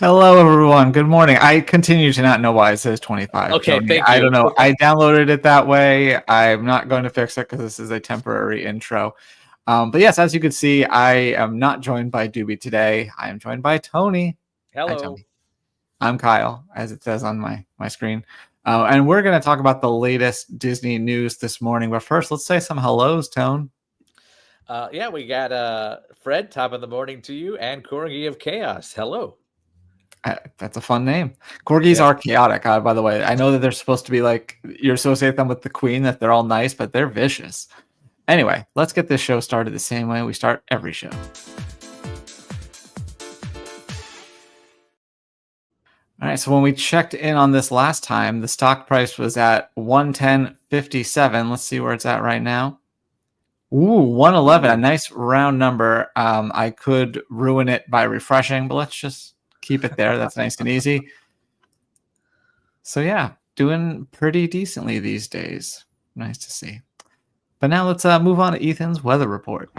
Hello, everyone. Good morning. I continue to not know why it says 25. Okay, Tony. thank I you. don't know. I downloaded it that way. I'm not going to fix it because this is a temporary intro. But yes, as you can see, I am not joined by Doobie today. I am joined by Tony. Hi, Hello. Tony. I'm Kyle, as it says on my screen. And we're going to talk about the latest Disney news this morning. But first, let's say some hellos, Tone. Yeah, we got Fred, top of the morning to you, and Corgi of Chaos. Hello. That's a fun name. Corgis Yeah. are chaotic, by the way. I know that they're supposed to be like, you associate them with the queen, that they're all nice, but they're vicious. Anyway, let's get this show started the same way we start every show. All right, so when we checked in on this last time, the stock price was at 110.57. Let's see where it's at right now. Ooh, 111, a nice round number. I could ruin it by refreshing, but let's just keep it there. That's nice and easy. So yeah, doing pretty decently these days. Nice to see. But now let's move on to Ethan's weather report.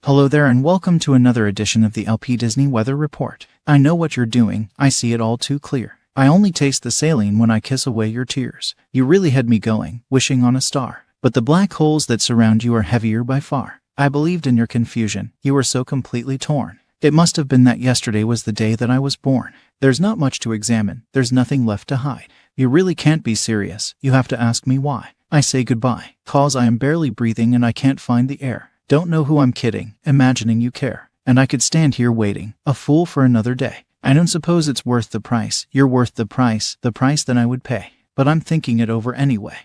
Hello there and welcome to another edition of the LP Disney Weather Report. I know what you're doing, I see it all too clear. I only taste the saline when I kiss away your tears. You really had me going, wishing on a star. But the black holes that surround you are heavier by far. I believed in your confusion, you were so completely torn. It must have been that yesterday was the day that I was born. There's not much to examine, there's nothing left to hide. You really can't be serious, you have to ask me why. I say goodbye, 'cause I am barely breathing and I can't find the air. Don't know who I'm kidding, imagining you care. And I could stand here waiting, a fool for another day. I don't suppose it's worth the price, you're worth the price that I would pay. But I'm thinking it over anyway.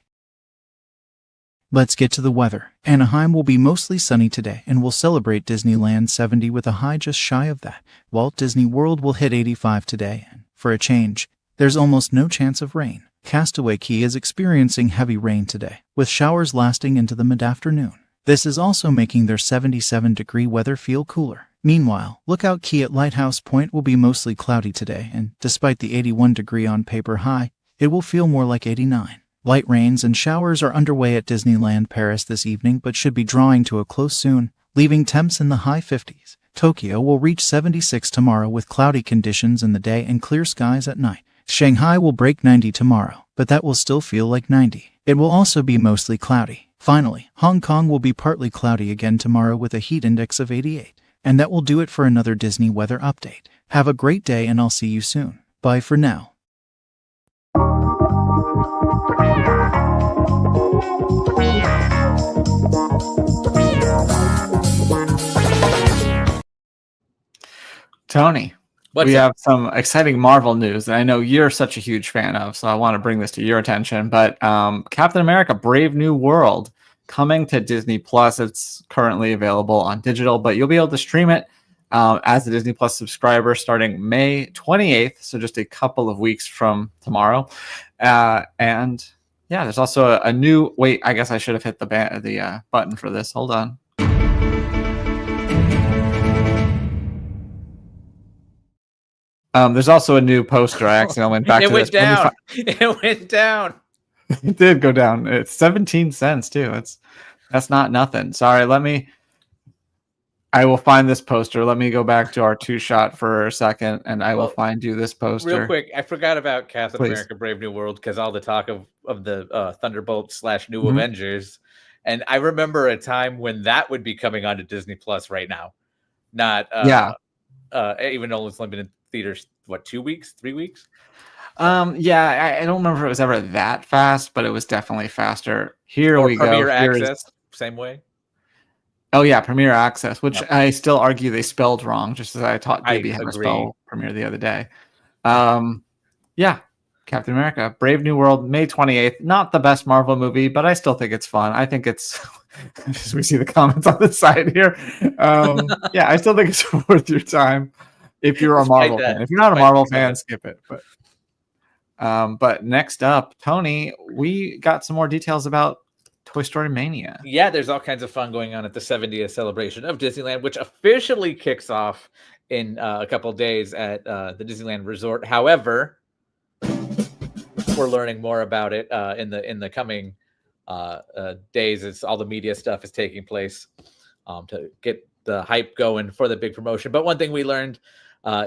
Let's get to the weather. Anaheim will be mostly sunny today and will celebrate Disneyland 70 with a high just shy of that. Walt Disney World will hit 85 today and, for a change, there's almost no chance of rain. Castaway Cay is experiencing heavy rain today, with showers lasting into the mid-afternoon. This is also making their 77-degree weather feel cooler. Meanwhile, Lookout Cay at Lighthouse Point will be mostly cloudy today, and despite the 81-degree on-paper high, it will feel more like 89. Light rains and showers are underway at Disneyland Paris this evening but should be drawing to a close soon, leaving temps in the high 50s. Tokyo will reach 76 tomorrow with cloudy conditions in the day and clear skies at night. Shanghai will break 90 tomorrow, but that will still feel like 90. It will also be mostly cloudy. Finally, Hong Kong will be partly cloudy again tomorrow with a heat index of 88. And that will do it for another Disney weather update. Have a great day and I'll see you soon. Bye for now. Tony, we have some exciting Marvel news that I know you're such a huge fan of, so I want to bring this to your attention. But Captain America: Brave New World coming to Disney Plus. It's currently available on digital, but you'll be able to stream it as a Disney Plus subscriber starting May 28th, so just a couple of weeks from tomorrow. And yeah, there's also a new. Wait, I guess I should have hit the button for this. Hold on. There's also a new poster. I accidentally went back to this. It went down. It did go down. It's 17 cents too. That's not nothing. Sorry. I will find this poster. Let me go back to our two-shot for a second, and I will find you this poster. Real quick, I forgot about Captain America: Brave New World because all the talk of the Thunderbolts / New Avengers, and I remember a time when that would be coming onto Disney Plus right now. Not even though it's only been in theaters, what, 2 weeks, 3 weeks? Yeah, I don't remember if it was ever that fast, but it was definitely faster. Here we go. Premier Access, same way. Oh yeah, Premier Access, which I still argue they spelled wrong, just as I taught Baby how to spell Premier the other day. Yeah, Captain America: Brave New World, May 28th. Not the best Marvel movie, but I still think it's fun. I think it's, as we see the comments on the side here. Yeah, I still think it's worth your time if you're a Marvel fan. If you're not a Marvel fan, skip it. But next up, Tony, we got some more details about Toy Story Mania. Yeah, there's all kinds of fun going on at the 70th celebration of Disneyland, which officially kicks off in a couple of days at the Disneyland Resort. However, we're learning more about it in the coming days as all the media stuff is taking place to get the hype going for the big promotion. But one thing we learned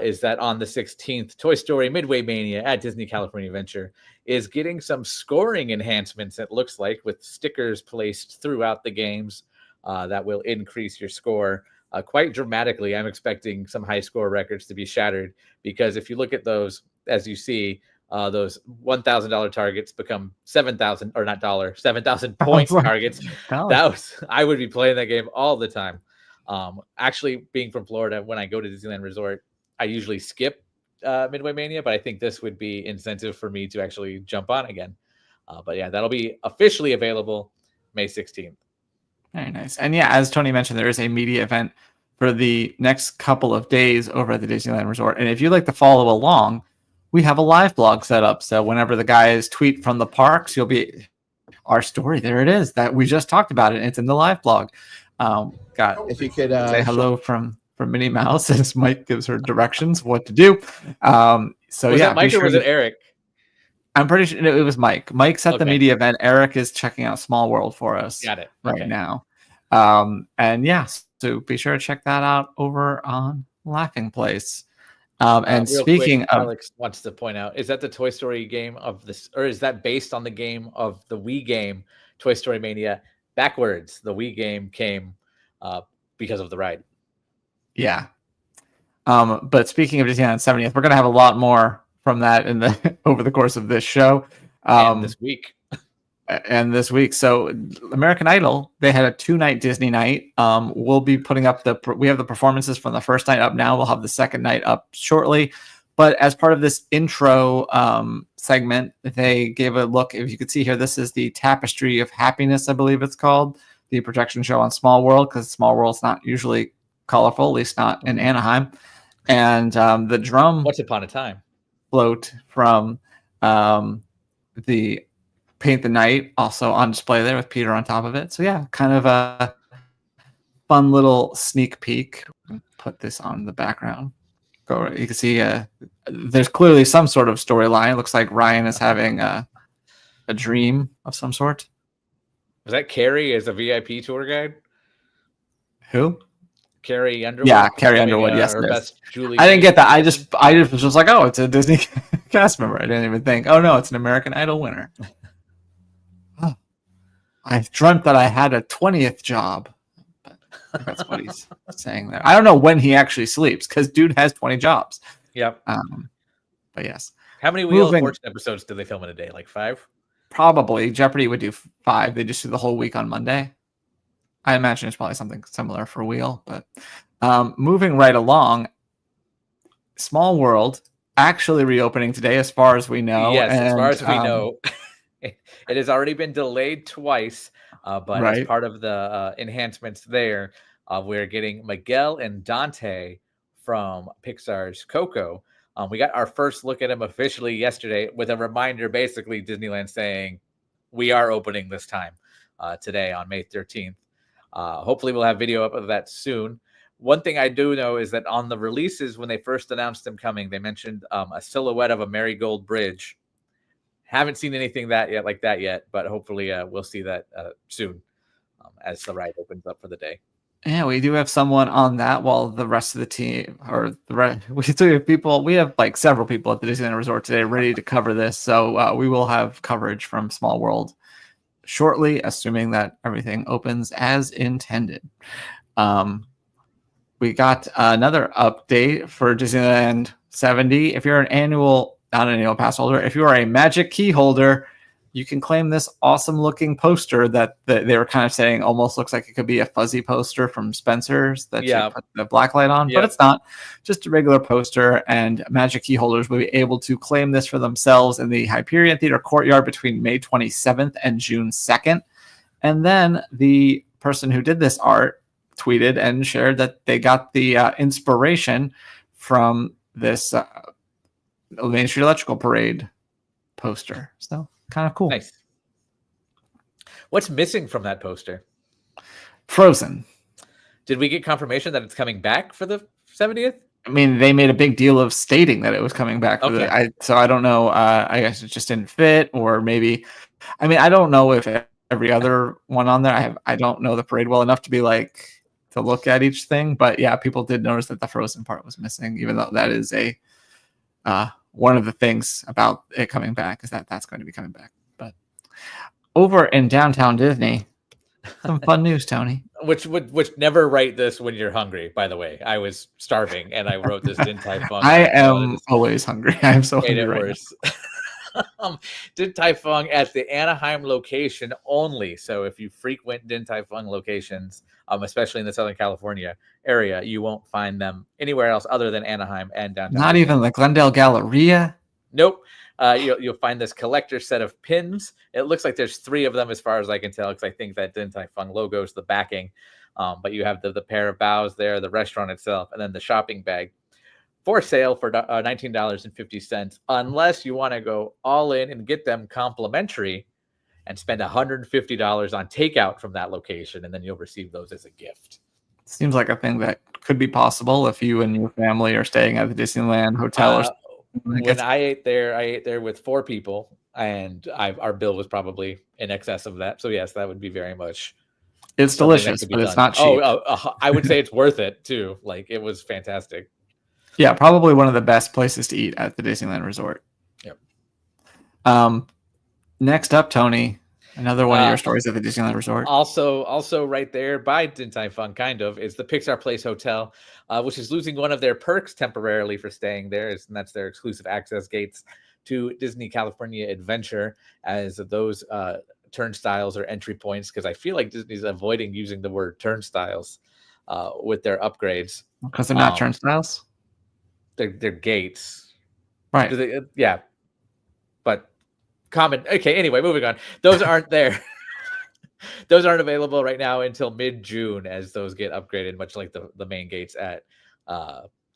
is that on the 16th, Toy Story Midway Mania at Disney California Adventure is getting some scoring enhancements, it looks like, with stickers placed throughout the games that will increase your score quite dramatically. I'm expecting some high score records to be shattered, because if you look at those, as you see, those $1,000 targets become 7,000, or not dollar, 7,000 point targets. I would be playing that game all the time. Actually, being from Florida, when I go to Disneyland Resort, I usually skip Midway Mania, but I think this would be incentive for me to actually jump on again. But yeah, that'll be officially available May 16th. Very nice. And yeah, as Tony mentioned, there is a media event for the next couple of days over at the Disneyland Resort. And if you'd like to follow along, we have a live blog set up. So whenever the guys tweet from the parks, you'll be our story. There it is, that we just talked about it. It's in the live blog. If you could say hello from Minnie Mouse as Mike gives her directions what to do. Was it Mike or was it Eric? I'm pretty sure it was Mike. Mike set the media event. Eric is checking out Small World for us. Got it. Right now. And yeah, so be sure to check that out over on Laughing Place. And speaking of, Alex wants to point out, is that the Toy Story game of this, or is that based on the game of the Wii game, Toy Story Mania? Backwards, the Wii game came because of the ride. Yeah. But speaking of Disneyland 70th, we're going to have a lot more from that in the over the course of this show. And this week. So American Idol, they had a 2-night Disney night. We'll be putting up we have the performances from the first night up now. We'll have the second night up shortly. But as part of this intro segment, they gave a look. If you could see here, this is the Tapestry of Happiness, I believe it's called, the projection show on Small World, because Small World's not usually colorful, at least not in Anaheim. And the drum Once Upon a Time float from the Paint the Night also on display there with Peter on top of it. So yeah, kind of a fun little sneak peek. Put this on the background. You can see there's clearly some sort of storyline. It looks like Ryan is having a dream of some sort. Was that Carrie as a VIP tour guide? Who? Carrie Underwood. Yeah, Carrie Underwood. Yes, Julie. I didn't get that. I just was just like, oh, it's a Disney cast member. I didn't even think, oh no, it's an American Idol winner. Oh, I dreamt that I had a 20th job. But that's what he's saying there. I don't know when he actually sleeps, because dude has 20 jobs. Yep. But yes. How many Wheel of Fortune episodes did they film in a day? Like 5? Probably. Jeopardy would do 5. They just do the whole week on Monday. I imagine it's probably something similar for Wheel. But moving right along, Small World actually reopening today, as far as we know. Yes, as far as we know. It has already been delayed twice, but as part of the enhancements there, we're getting Miguel and Dante from Pixar's Coco. We got our first look at him officially yesterday, with a reminder, basically Disneyland saying we are opening this time today on May 13th. Hopefully we'll have video up of that soon. One thing I do know is that on the releases, when they first announced them coming, they mentioned a silhouette of a marigold bridge. Haven't seen anything like that yet, but hopefully we'll see that soon as the ride opens up for the day. Yeah, we do have someone on that, while the rest of the team, or we still have people. We have like several people at the Disneyland Resort today ready to cover this, so we will have coverage from Small World shortly, assuming that everything opens as intended. We got another update for Disneyland 70. If you're not an annual pass holder, if you are a Magic Key holder, you can claim this awesome looking poster that they were kind of saying almost looks like it could be a fuzzy poster from Spencer's that you put the black light on, but it's not. Just a regular poster, and Magic Key holders will be able to claim this for themselves in the Hyperion Theater courtyard between May 27th and June 2nd. And then the person who did this art tweeted and shared that they got the inspiration from this Main Street Electrical Parade poster. So kind of cool. Nice. What's missing from that poster? Frozen. Did we get confirmation that it's coming back for the 70th? I mean, they made a big deal of stating that it was coming back. So I don't know. I guess it just didn't fit, or maybe. I mean, I don't know if every other one on there. I don't know the parade well enough to be like to look at each thing, but yeah, people did notice that the Frozen part was missing, even though that is a one of the things about it coming back is that that's going to be coming back. But over in downtown Disney, some fun news, Tony. Which never write this when you're hungry, by the way. I was starving and I wrote this Din Tai Fung. I am always hungry. I am so hungry right now. Din Tai Fung at the Anaheim location only. So if you frequent Din Tai Fung locations, especially in the Southern California area, you won't find them anywhere else other than Anaheim and downtown. Not even the Glendale Galleria? Nope. You'll find this collector set of pins. It looks like there's 3 of them as far as I can tell, because I think that Din Tai Fung logo is the backing. But you have the pair of bows there, the restaurant itself, and then the shopping bag for sale for $19.50, unless you want to go all in and get them complimentary and spend $150 on takeout from that location, and then you'll receive those as a gift. Seems like a thing that could be possible if you and your family are staying at the Disneyland hotel. When I ate there with 4 people, and our bill was probably in excess of that. So yes, that would be very much. It's delicious, but it's not cheap. I would say it's worth it too. Like, it was fantastic. Yeah, probably one of the best places to eat at the Disneyland Resort. Yep. Next up, Tony, another one of your stories at the Disneyland Resort. Also right there by Din Tai Fung, kind of, is the Pixar Place Hotel, which is losing one of their perks temporarily for staying there, and that's their exclusive access gates to Disney California Adventure, as those turnstiles or entry points, because I feel like Disney's avoiding using the word turnstiles with their upgrades. Because they're not turnstiles? They're gates. Right. Yeah. But common. Okay, anyway, moving on. Those aren't there. Those aren't available right now until mid-June, as those get upgraded, much like the main gates at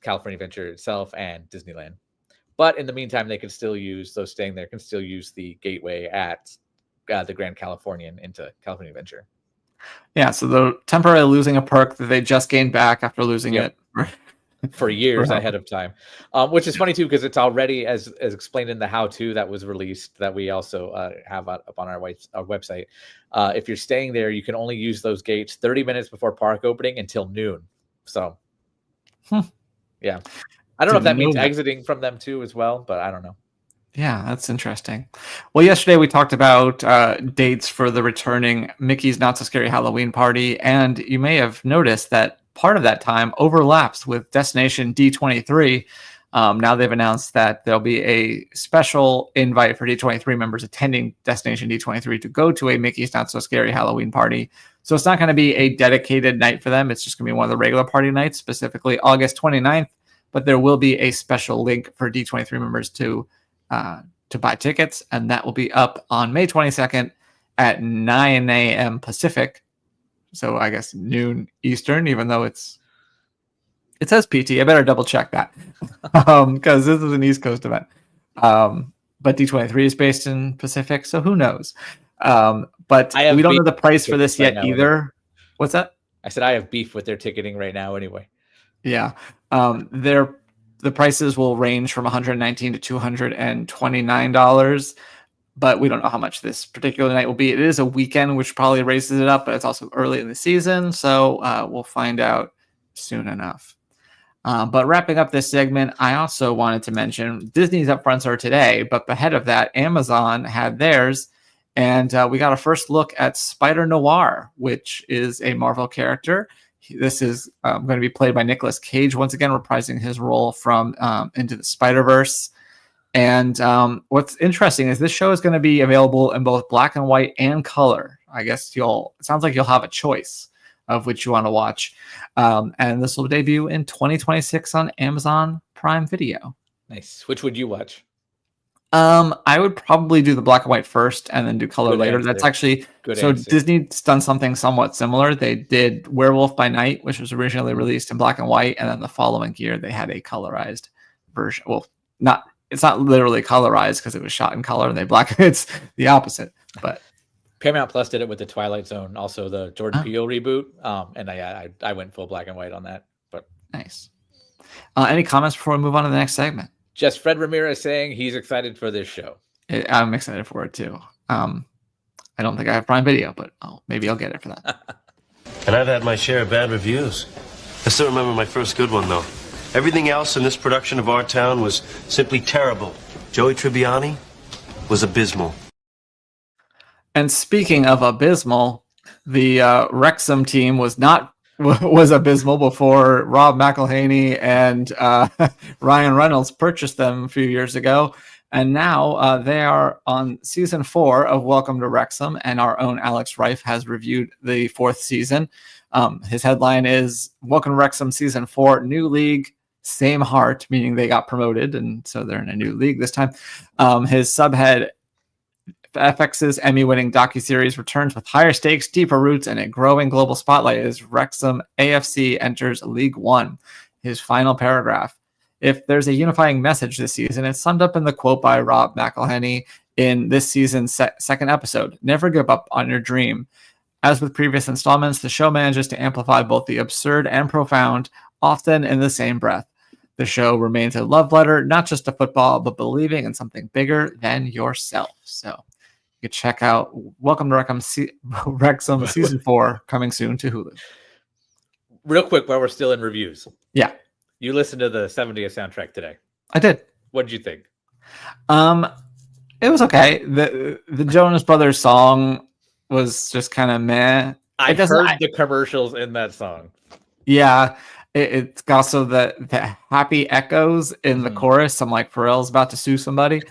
California Adventure itself and Disneyland. But in the meantime, they can still use, those staying there can still use the gateway at the Grand Californian into California Adventure. Yeah, so they're temporarily losing a perk that they just gained back after losing it for years ahead of time, which is funny too, because it's already, as explained in the how-to that was released, that we also have up on our website. If you're staying there, you can only use those gates 30 minutes before park opening until noon. So, yeah, I don't know if that means exiting from them too as well, but I don't know. Yeah, that's interesting. Well, yesterday we talked about dates for the returning Mickey's Not So Scary Halloween Party, and you may have noticed that part of that time overlaps with Destination D23. Now they've announced that there'll be a special invite for D23 members attending Destination D23 to go to a Mickey's Not So Scary Halloween Party. So it's not going to be a dedicated night for them. It's just going to be one of the regular party nights, specifically August 29th. But there will be a special link for D23 members to buy tickets, and that will be up on May 22nd at 9 a.m. Pacific. So I guess noon Eastern, even though it says PT. I better double check that because this is an East Coast event. But D23 is based in Pacific, so who knows? But we don't know the price for this yet either. What's that? I said I have beef with their ticketing right now anyway. Yeah. The prices will range from $119 to $229, but we don't know how much this particular night will be. It is a weekend, which probably raises it up, but it's also early in the season, so we'll find out soon enough. But wrapping up this segment, I also wanted to mention Disney's upfronts are today, but ahead of that, Amazon had theirs, and we got a first look at Spider-Noir, which is a Marvel character. This is going to be played by Nicolas Cage, once again reprising his role from Into the Spider-Verse. And what's interesting is this show is going to be available in both black and white and color. I guess it sounds like you'll have a choice of which you want to watch. And this will debut in 2026 on Amazon Prime Video. Nice. Which would you watch? I would probably do the black and white first and then do color later. That's actually good. So answer. Disney's done something somewhat similar. They did Werewolf by Night, which was originally released in black and white, and then the following year they had a colorized version. Well, it's not literally colorized because it was shot in color and they black. It's the opposite. But Paramount Plus did it with the Twilight Zone, also the Jordan Peele reboot. And I went full black and white on that. But nice. Any comments before we move on to the next segment? Just Fred Ramirez saying he's excited for this show. I'm excited for it too. I don't think I have Prime Video, but maybe I'll get it for that. And I've had my share of bad reviews. I still remember my first good one, though. Everything else in this production of Our Town was simply terrible. Joey Tribbiani was abysmal. And speaking of abysmal, the Rexom team was abysmal before Rob McElhaney and Ryan Reynolds purchased them a few years ago. And now they are on season 4 of Welcome to Wrexham, and our own Alex Reif has reviewed the 4th season. His headline is Welcome to Wrexham season 4, new league, same heart, meaning they got promoted, and so they're in a new league this time. His subhead, FX's Emmy-winning docuseries returns with higher stakes, deeper roots, and a growing global spotlight as Wrexham AFC enters League One. His final paragraph. If there's a unifying message this season, it's summed up in the quote by Rob McElhaney in this season's second episode. Never give up on your dream. As with previous installments, the show manages to amplify both the absurd and profound, often in the same breath. The show remains a love letter, not just to football, but believing in something bigger than yourself. So you can check out Welcome to Wrexham season 4 coming soon to Hulu. Real quick, while we're still in reviews. Yeah. You listened to the 70th soundtrack today. I did. What did you think? It was okay. The Jonas Brothers song was just kind of meh. I've heard the commercials in that song. Yeah, it's also the happy echoes in the chorus. I'm like, Pharrell's about to sue somebody.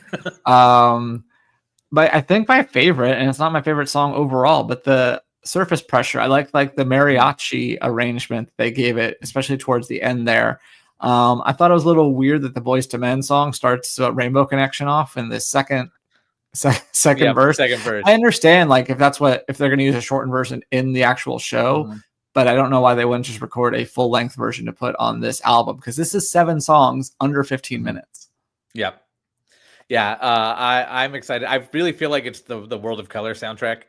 But I think my favorite, and it's not my favorite song overall, but the Surface Pressure. I like the mariachi arrangement they gave it, especially towards the end there. I thought it was a little weird that the Boyz II Men song starts Rainbow Connection off in the second verse. Second verse. I understand, like, if they're going to use a shortened version in the actual show, but I don't know why they wouldn't just record a full length version to put on this album, because this is 7 songs under 15 minutes. Yep. Yeah. I'm excited. I really feel like it's the World of Color soundtrack.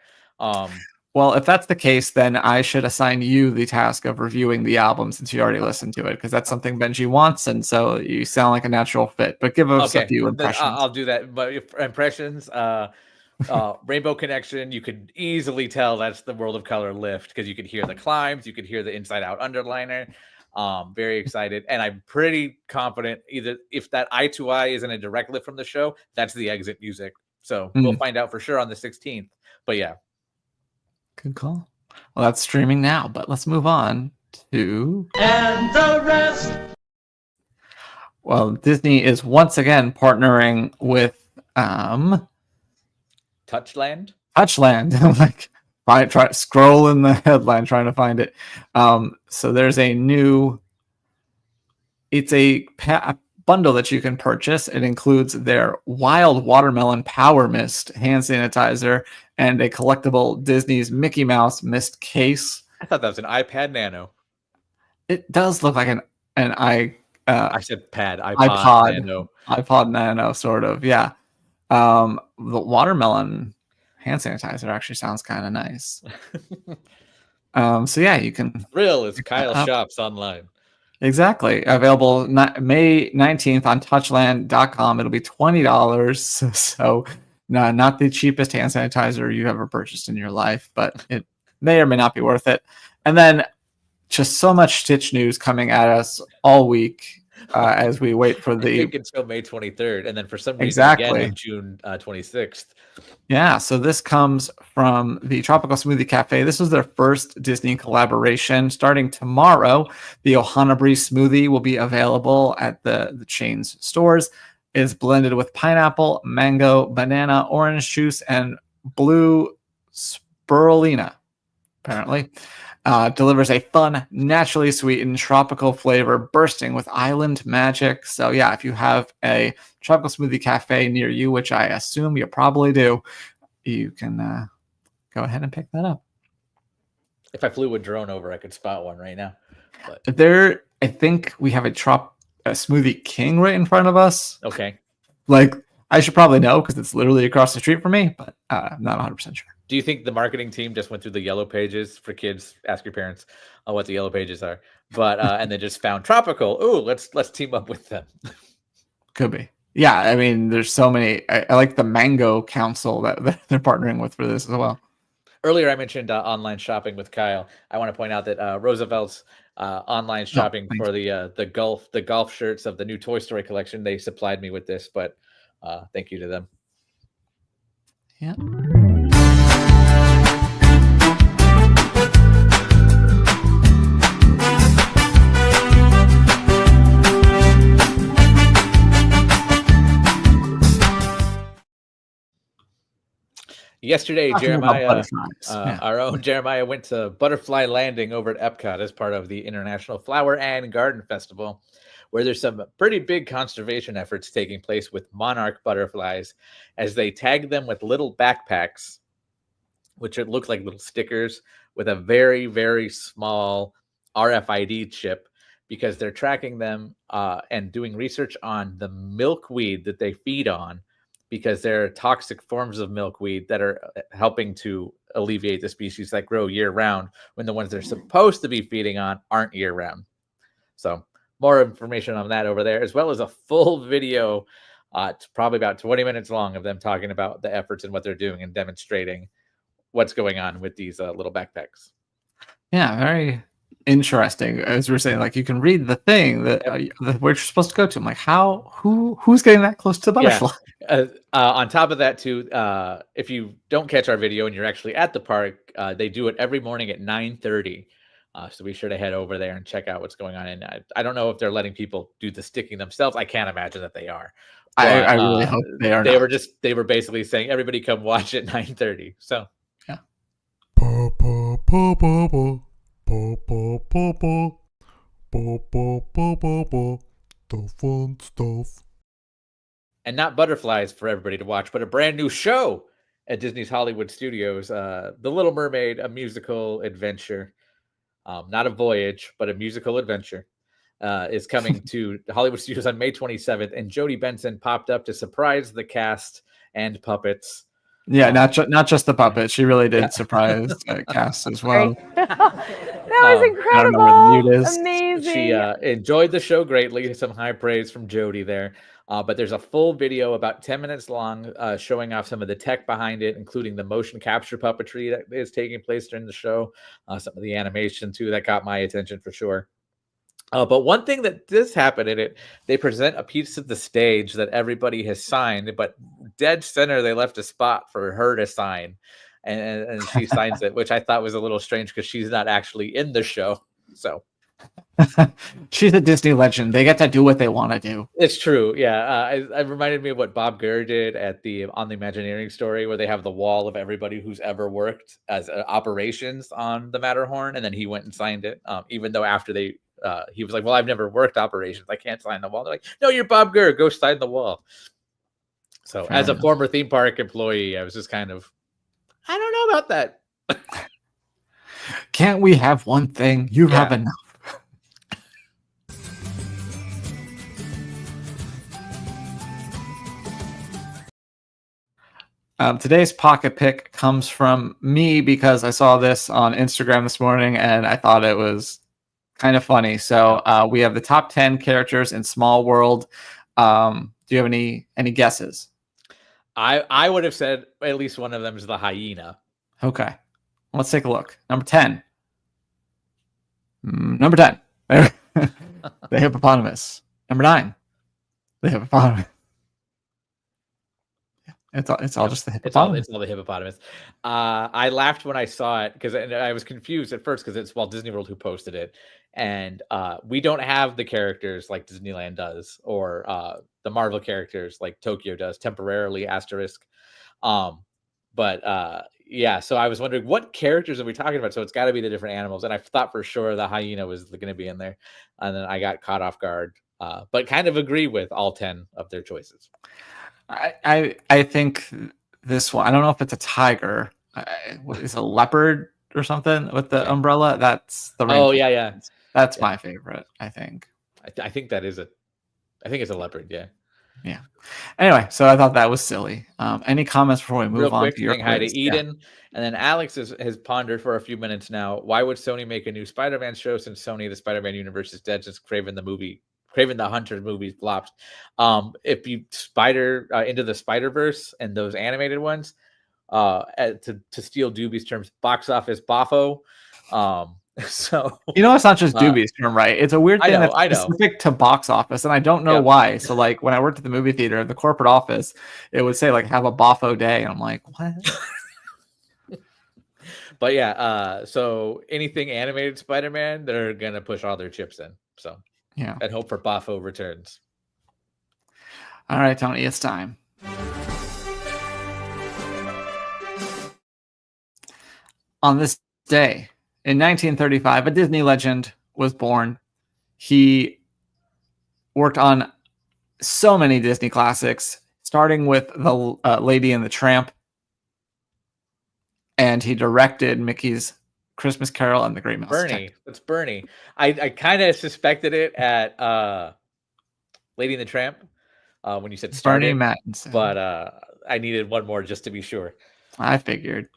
Well, if that's the case, then I should assign you the task of reviewing the album since you already listened to it, because that's something Benji wants, and so you sound like a natural fit. But give us a few impressions. I'll do that. But impressions, Rainbow Connection, you could easily tell that's the World of Color lift, because you could hear the climbs, you could hear the Inside Out underliner. Very excited, and I'm pretty confident either if that Eye to Eye isn't a direct lift from the show, that's the exit music. So we'll find out for sure on the 16th. But yeah. Good call. Well, that's streaming now, but let's move on to and the rest. Well, Disney is once again partnering with Touchland. I'm like, try scroll in the headline trying to find it. So there's a new. It's a bundle that you can purchase. It includes their Wild Watermelon Power Mist hand sanitizer and a collectible Disney's Mickey Mouse mist case. I thought that was an iPad Nano. It does look like I said iPod Nano, sort of. Yeah. The watermelon hand sanitizer actually sounds kind of nice. So yeah, you can. Real as Kyle shops online. Exactly. Available May 19th on touchland.com. It'll be $20. So not the cheapest hand sanitizer you ever purchased in your life, but it may or may not be worth it. And then just so much Stitch news coming at us all week as we wait for the... I think until May 23rd, and then for some reason again on June 26th. Yeah, so this comes from the Tropical Smoothie Cafe. This was their first Disney collaboration. Starting tomorrow, the Ohana Breeze smoothie will be available at the chain's stores. It is blended with pineapple, mango, banana, orange juice, and blue spirulina, apparently. Delivers a fun, naturally sweetened tropical flavor bursting with island magic. So yeah, if you have a Tropical Smoothie Cafe near you, which I assume you probably do, you can go ahead and pick that up. If I flew a drone over, I could spot one right now. But I think we have a Smoothie King right in front of us. Okay. Like, I should probably know because it's literally across the street from me, but I'm not 100% sure. Do you think the marketing team just went through the yellow pages for kids? Ask your parents what the yellow pages are, but and they just found tropical. Oh, let's team up with them. Could be. Yeah, I mean, there's so many. I like the Mango Council that they're partnering with for this as well. Earlier, I mentioned online shopping with Kyle. I want to point out that Roosevelt's online shopping for the golf shirts of the new Toy Story collection, they supplied me with this, but thank you to them. Yeah. Yesterday, Jeremiah, our own Jeremiah, went to Butterfly Landing over at Epcot as part of the International Flower and Garden Festival, where there's some pretty big conservation efforts taking place with monarch butterflies as they tag them with little backpacks, which look like little stickers with a very, very small RFID chip, because they're tracking them and doing research on the milkweed that they feed on, because there are toxic forms of milkweed that are helping to alleviate the species that grow year-round when the ones they're supposed to be feeding on aren't year-round. So more information on that over there, as well as a full video, it's probably about 20 minutes long, of them talking about the efforts and what they're doing and demonstrating what's going on with these little backpacks. Yeah, very interesting. As we're saying, like, you can read the thing that where you're supposed to go to. I'm like, who's getting that close to the butterfly? Yeah. On top of that, too, if you don't catch our video and you're actually at the park, they do it every morning at 9:30. So be sure to head over there and check out what's going on. And I don't know if they're letting people do the sticking themselves. I can't imagine that they are. But, I really hope they are. They were basically saying, everybody come watch at 9:30. So yeah. The fun stuff. And not butterflies for everybody to watch, but a brand new show at Disney's Hollywood Studios, The Little Mermaid, a musical adventure. Not a voyage, but a musical adventure, is coming to Hollywood Studios on May 27th. And Jodie Benson popped up to surprise the cast and puppets. Yeah, not just the puppet. She really did surprise cast as well. That was incredible. Amazing. She enjoyed the show greatly. Some high praise from Jodie there. But there's a full video about 10 minutes long showing off some of the tech behind it, including the motion capture puppetry that is taking place during the show. Some of the animation, too, that got my attention for sure. But one thing that does happen in it, they present a piece of the stage that everybody has signed, but dead center, they left a spot for her to sign. And she signs it, which I thought was a little strange because she's not actually in the show. So she's a Disney legend. They get to do what they want to do. It's true. Yeah. It reminded me of what Bob Gurr did on the Imagineering story, where they have the wall of everybody who's ever worked as operations on the Matterhorn. And then he went and signed it, even though after he was like, well, I've never worked operations. I can't sign the wall. They're like, no, you're Bob Gurr. Go sign the wall. So as a former theme park employee, I was just kind of, I don't know about that. Can't we have one thing? You have enough. Today's pocket pick comes from me because I saw this on Instagram this morning and I thought it was kind of funny. So we have the top 10 characters in Small World. Do you have any guesses? I would have said at least one of them is the hyena. Okay. Let's take a look. Number 10. Number 10. The hippopotamus. Number 9. The hippopotamus. It's all just the hippopotamus. It's all the hippopotamus. I laughed when I saw it because I was confused at first because it's Walt Disney World who posted it. And we don't have the characters like Disneyland does or the Marvel characters like Tokyo does, temporarily, asterisk. Yeah, so I was wondering what characters are we talking about? So it's got to be the different animals. And I thought for sure the hyena was going to be in there. And then I got caught off guard, but kind of agree with all 10 of their choices. I think this one, I don't know if it's a tiger. It's a leopard or something with the umbrella. That's the rainforest. Oh, yeah. That's my favorite, I think. I think it's a leopard, yeah. Yeah. Anyway, so I thought that was silly. Any comments before we move on to your hi to Eden. And then Alex has pondered for a few minutes now, why would Sony make a new Spider-Man show since Sony, the Spider-Man universe is dead since Craven the Hunter movies flopped? If you into the Spider-Verse and those animated ones, to steal Doobie's terms, box office boffo. So it's not just Doobie's term, right? It's a weird thing that's specific specific to box office, and I don't know why. So like when I worked at the movie theater, the corporate office, it would say like have a boffo day, and I'm like, what? But yeah, so anything animated Spider-Man, they're gonna push all their chips in. So yeah, and hope for boffo returns. All right, Tony, it's time. On this day in 1935, a Disney legend was born. He worked on so many Disney classics, starting with The Lady and the Tramp, and he directed Mickey's Christmas Carol and The Great Mouse Detective. That's Bernie. I kind of suspected it at Lady and the Tramp when you said started, Bernie Mattinson. But I needed one more just to be sure. I figured.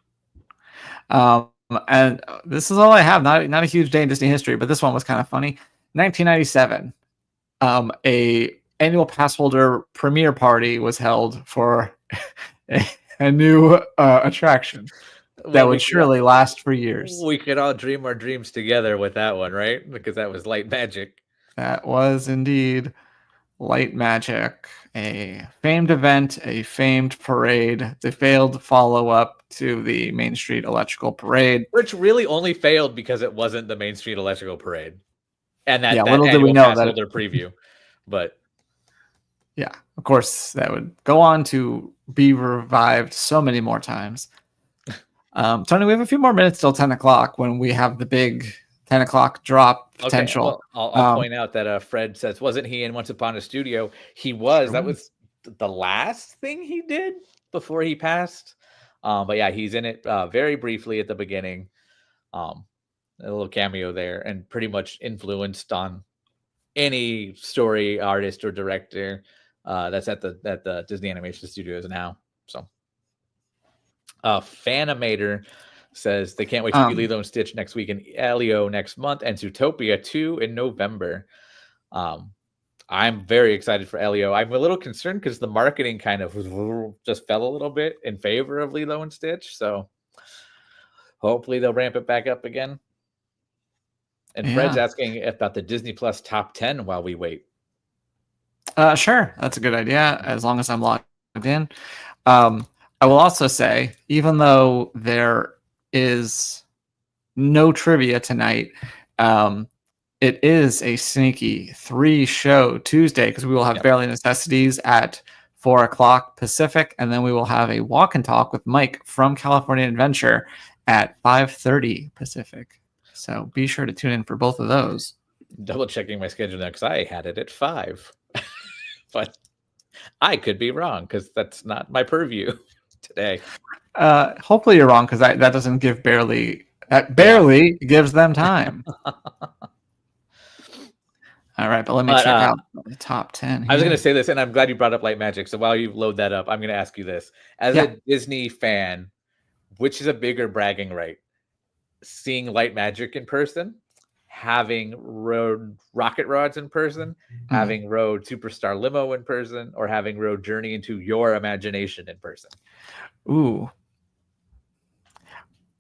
And this is all I have. Not a huge day in Disney history, but this one was kind of funny. 1997, a annual pass holder premiere party was held for a new attraction that would surely last for years. We could all dream our dreams together with that one, right? Because that was Light Magic. That was indeed Light Magic, a famed event, a famed parade. They failed follow-up to the Main Street Electrical Parade, which really only failed because it wasn't the Main Street Electrical Parade, and that little did we know that their preview. But yeah, of course, that would go on to be revived so many more times. Tony, we have a few more minutes till 10 o'clock when we have the big 10 o'clock drop potential. Okay, well, I'll point out that Fred says, wasn't he in Once Upon a Studio? He was. That was the last thing he did before he passed. But yeah, he's in it very briefly at the beginning. A little cameo there, and pretty much influenced on any story artist or director that's at the Disney Animation Studios now. So Fanimator says they can't wait to see Lilo and Stitch next week, and Elio next month, and Zootopia 2 in November. I'm very excited for Elio. I'm a little concerned because the marketing kind of just fell a little bit in favor of Lilo and Stitch. So hopefully they'll ramp it back up again. And Fred's asking about the Disney Plus top 10 while we wait. Sure. That's a good idea, as long as I'm logged in. I will also say, even though there is no trivia tonight, it is a sneaky 3-show Tuesday, because we will have Barely Necessities at 4 o'clock Pacific, and then we will have a walk and talk with Mike from California Adventure at 5:30 Pacific. So be sure to tune in for both of those. Double checking my schedule now, because I had it at 5, but I could be wrong because that's not my purview today. Hopefully you're wrong, because that doesn't give barely gives them time. All right, but let me check out the top 10 here. I was going to say this, and I'm glad you brought up Light Magic. So while you load that up, I'm going to ask you this. As a Disney fan, which is a bigger bragging right? Seeing Light Magic in person, having rode Rocket Rods in person, having rode Superstar Limo in person, or having rode Journey into Your Imagination in person? Ooh.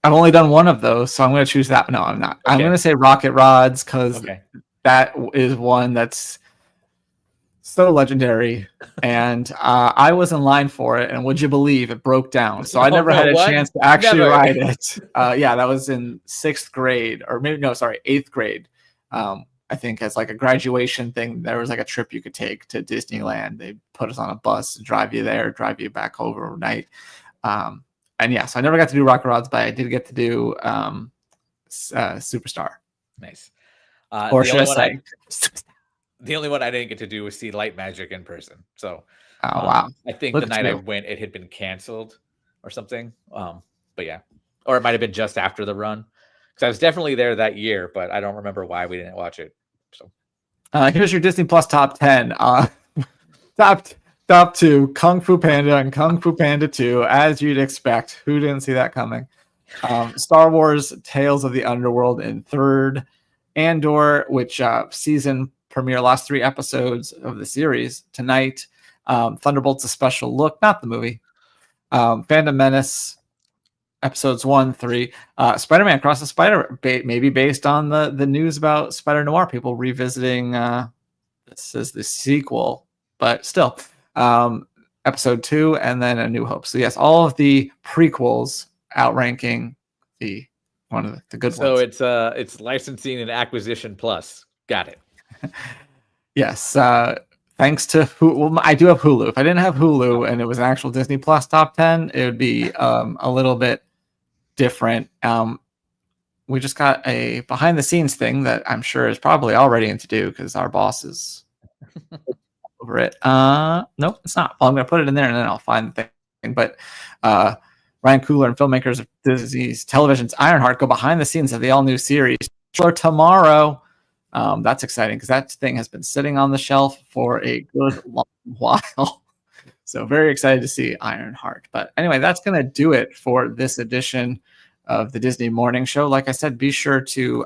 I've only done one of those, so I'm going to choose that. No, I'm not. Okay. I'm going to say Rocket Rods, because that is one that's so legendary, and I was in line for it, and would you believe it broke down? So I never had a chance to actually ride it. That was in 6th grade, or maybe no, sorry, 8th grade. I think as like a graduation thing, there was like a trip you could take to Disneyland. They put us on a bus, drive you there, drive you back overnight. And yeah, so I never got to do Rocket Rods, but I did get to do Superstar. Nice. Or should I say, the only one I didn't get to do was see Light Magic in person. So, wow. I think the night I went, it had been canceled or something. But yeah, or it might have been just after the run, because I was definitely there that year, but I don't remember why we didn't watch it. So, here's your Disney Plus top 10. Top 2, Kung Fu Panda and Kung Fu Panda 2, as you'd expect. Who didn't see that coming? Star Wars Tales of the Underworld in 3rd. Andor, which season premiere, last 3 episodes of the series tonight. Thunderbolts, a special look, not the movie. Phantom Menace episodes 1, 3. Spider-Man Across the Spider, maybe based on the news about Spider-Noir, people revisiting. This is the sequel, but still, episode 2, and then A New Hope. So yes, all of the prequels outranking one of the good ones. So it's licensing and acquisition plus. Got it. Yes. Thanks to Hulu. Well, I do have Hulu. If I didn't have Hulu and it was an actual Disney Plus top 10, it would be a little bit different. We just got a behind the scenes thing that I'm sure is probably already in to do because our boss is over it. Nope, it's not. Well, I'm going to put it in there and then I'll find the thing. But Ryan Coogler and filmmakers of Disney's television's Ironheart go behind the scenes of the all-new series for tomorrow. That's exciting because that thing has been sitting on the shelf for a good long while. So very excited to see Ironheart. But anyway, that's going to do it for this edition of the Disney Morning Show. Like I said, be sure to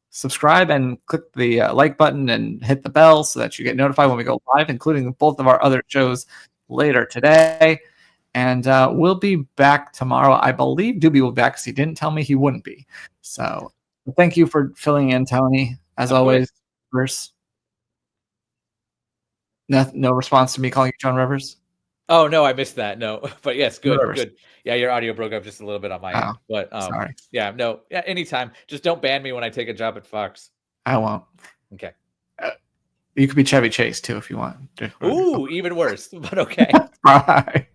subscribe and click the like button and hit the bell so that you get notified when we go live, including both of our other shows later today. And we'll be back tomorrow. I believe Doobie will be back because he didn't tell me he wouldn't be. So thank you for filling in, Tony. As always, Rivers. No response to me calling you John Rivers? Oh, no, I missed that. No, but yes, good. Yeah, your audio broke up just a little bit on my end. But sorry. Yeah, no, yeah, anytime. Just don't ban me when I take a job at Fox. I won't. Okay. You could be Chevy Chase too if you want. Ooh, even worse, but okay. Bye.